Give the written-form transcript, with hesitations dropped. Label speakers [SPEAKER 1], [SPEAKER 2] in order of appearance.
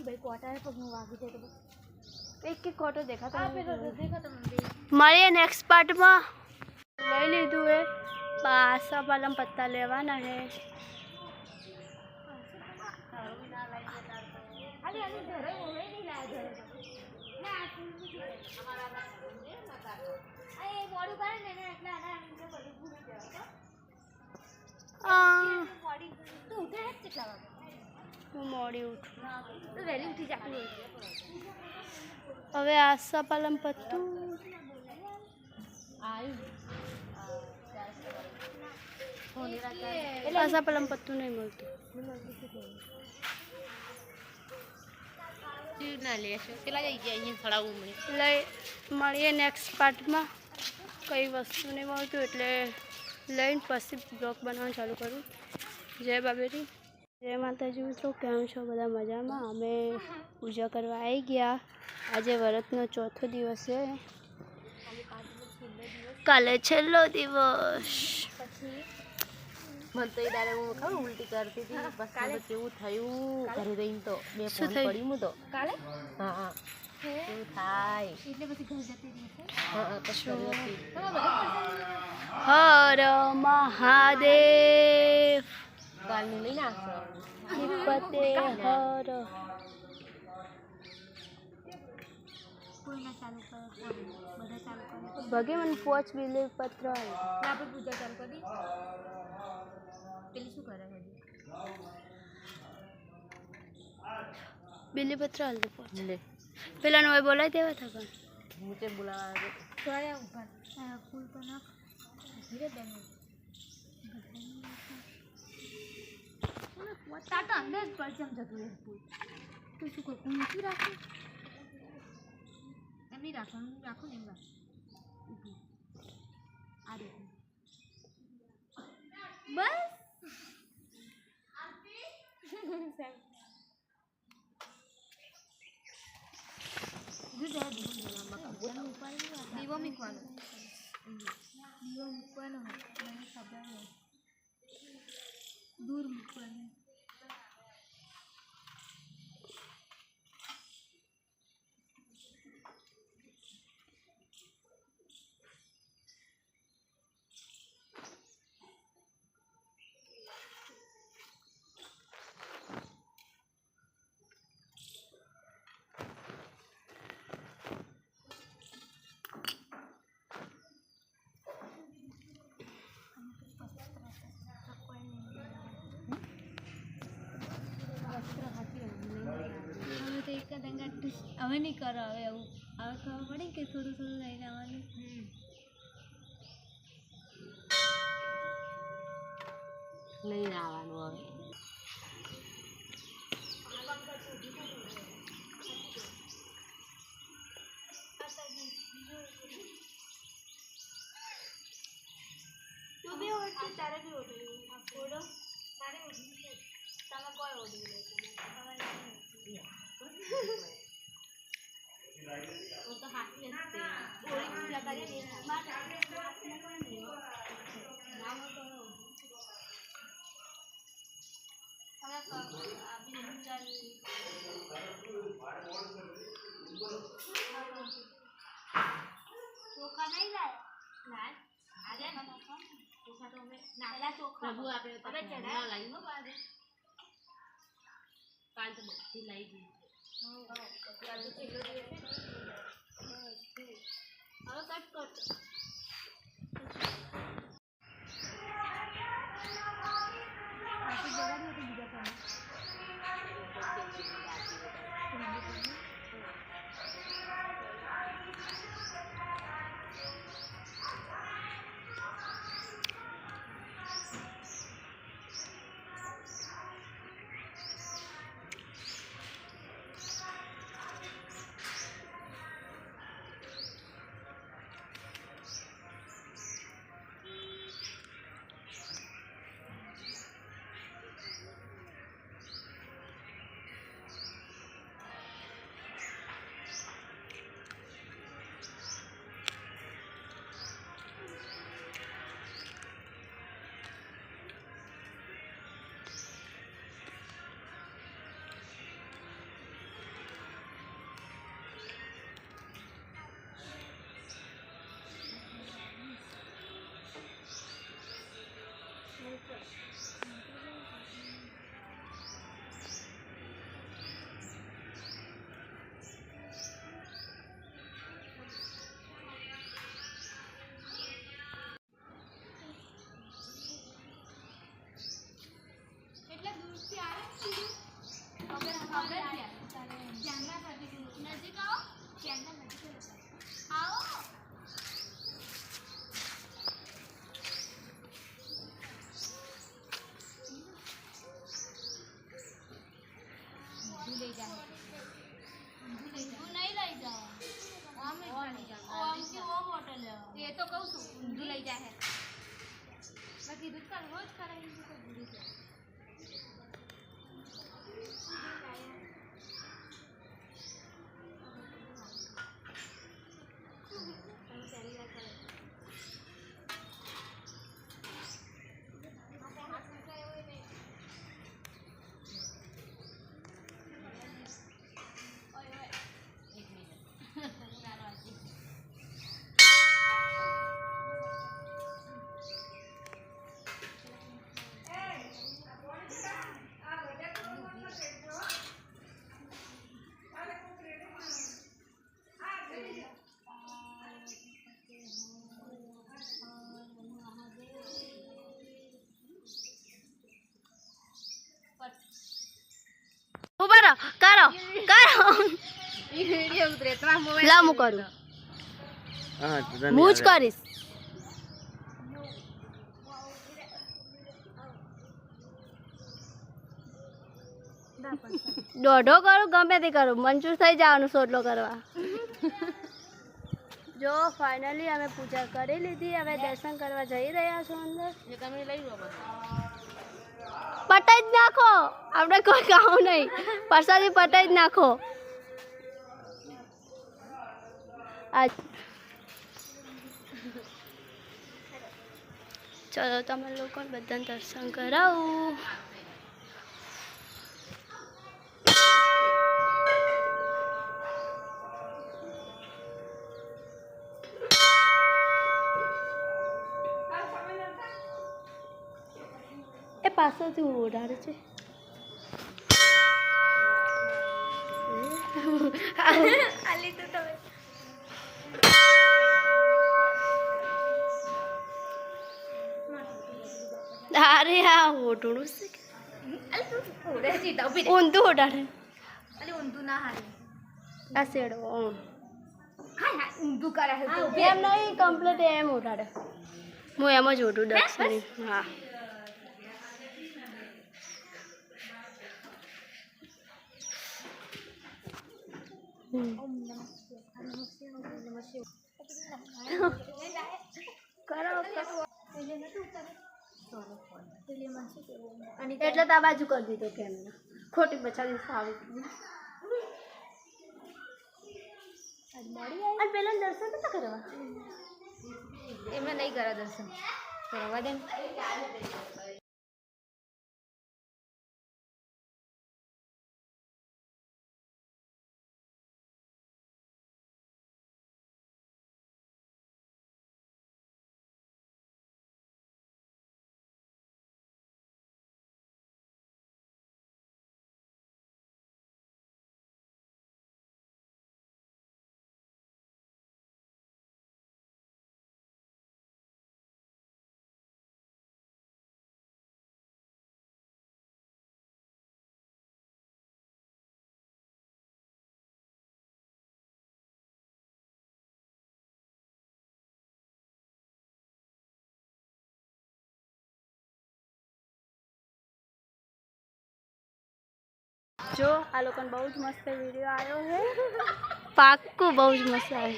[SPEAKER 1] ભાઈ કોટા હે પગનું વાગી જાય તો એક એક કોટો દેખાતો
[SPEAKER 2] મળીએ નેક્સ્ટ પાર્ટમાં. લઈ લીધું હે પાસા પાલમ પત્તા લેવાના હે. હું મોડી ઉઠું
[SPEAKER 1] વહેલી ઉઠી જાતું
[SPEAKER 2] હવે આસા પાલમ પત્તું આસા પાલમ પત્તું નહીં મળતું. લઈ મળીએ નેક્સ્ટ પાર્ટમાં. કઈ વસ્તુ નહીં મળતું એટલે લઈને પછી બ્લોગ બનાવવાનું ચાલુ કરું. જય બાબેરી, જય માતાજી મિત્રો. કેમ છો બધા? મજામાં. અમે પૂજા કરવા આવી ગયા. આજે વ્રતનો ચોથો દિવસ છે. કાલે છેલ્લો દિવસ.
[SPEAKER 1] મને તો ડારે હું ખબર ઉલટી કરતી હતી. બસ કાલે કેવું થયું ઘરે રહીને તો બે ફોન પડી હું તો કાલે હા કેવું થાય એટલે પછી ઘર જતી રહી છે. હા કશું હતી.
[SPEAKER 2] હર મહાદેવ.
[SPEAKER 1] કાલની લઈને આવશો
[SPEAKER 2] નિપતે હર.
[SPEAKER 1] કોઈના ચાલુ કરો બધા ચાલુ કરો.
[SPEAKER 2] ભગે મને પોચ બિલી પત્ર
[SPEAKER 1] આપણે પૂજા ચાલુ કરી. પેલી શું કરે હજી
[SPEAKER 2] બિલી પત્ર હાલ દે પોચ લે. પેલાનો ભાઈ બોલાવી દેવા હતા પણ
[SPEAKER 1] નીચે બોલાવા થોડા ઉપર ફૂલ તો નાખ ધીરે બેન તાતા અંદર જ પરચમ જતું રહે ફૂલ. તો શું કોઈ નથી રાખે એમ નહીં રાખવાનું રાખો ને એમ રાખ આ રીતે બસ દીવો મૂકવાનો દીવો મૂકવાનો મને ખબર નહીં દૂર મૂકવાનો. હવે નહીં કરો હવે એવું હવે ખબર પડી કે થોડું થોડું લઈને આવવાનું. લઈને આવવાનું હવે તું બી ઓઢી તારે બી ઓઢી ઓઢો તારે ઓઢી તમે કોઈ ઓઢી લે वो तो हाथ में लगते हैं थोड़ी कुछ लगा दे नाम तो अभी चल चोखा नहीं लाए लाए आ जाए ना चोखा तो हमें नाला चोखा प्रभु आपने अबे चढ़ा लाई हो बाद काल तो मच्छी लाई थी हां तो किलो दे હવે કટ કરતો આખી જગાડી હતી બીજા કામ ये तो कहूँ છું ઊંધું લઈ જાય મેં કીધું ચાલ રોજ કરાવી તો ભૂલી જાય
[SPEAKER 2] ઉભા કરો કરો
[SPEAKER 1] એ વિડિયો ઉતરે તમારા મોબાઈલ
[SPEAKER 2] લા હું કરું
[SPEAKER 3] હા
[SPEAKER 2] હું જ કરીશ દોઢો કરો ગમે તે કરો મંજૂર થઈ જવાનું સોટલો કરવા જો ફાઇનલી અમે પૂજા કરી લીધી હવે દર્શન કરવા જઈ રહ્યા છો અંદર
[SPEAKER 1] એ તમે લઈ લો
[SPEAKER 2] પટાઈ જ નાખો આપણે કોઈ કામ નહીં પ્રસાદી પટાઈ જ નાખો ચલો તમે લોકો બધાને દર્શન કરાવું એ પાછળથી ઓઢાડે છે આલી તો તમે અરે આ ઓઢણું છે ઊંધું ઓઢાડે
[SPEAKER 1] અલે ઊંધું ના હાલે
[SPEAKER 2] આ શેડો
[SPEAKER 1] હા ઊંધું કરે
[SPEAKER 2] એમ નહીં કમ્પ્લીટ એમ ઓઢાડે હું એમ જ ઓઢું દક્ષિણી હા એટલે તો આ બાજુ કરી દીધો કેમ ખોટી બચાવી સારું અને પેલા દર્શન નતા કરવા
[SPEAKER 1] એમાં નહીં કરે દર્શન કરવા દે
[SPEAKER 2] જો આ લોકોને બહુ જ મસ્ત વિડીયો આવ્યો છે પાક્કું બહુ જ મસ્ત આવે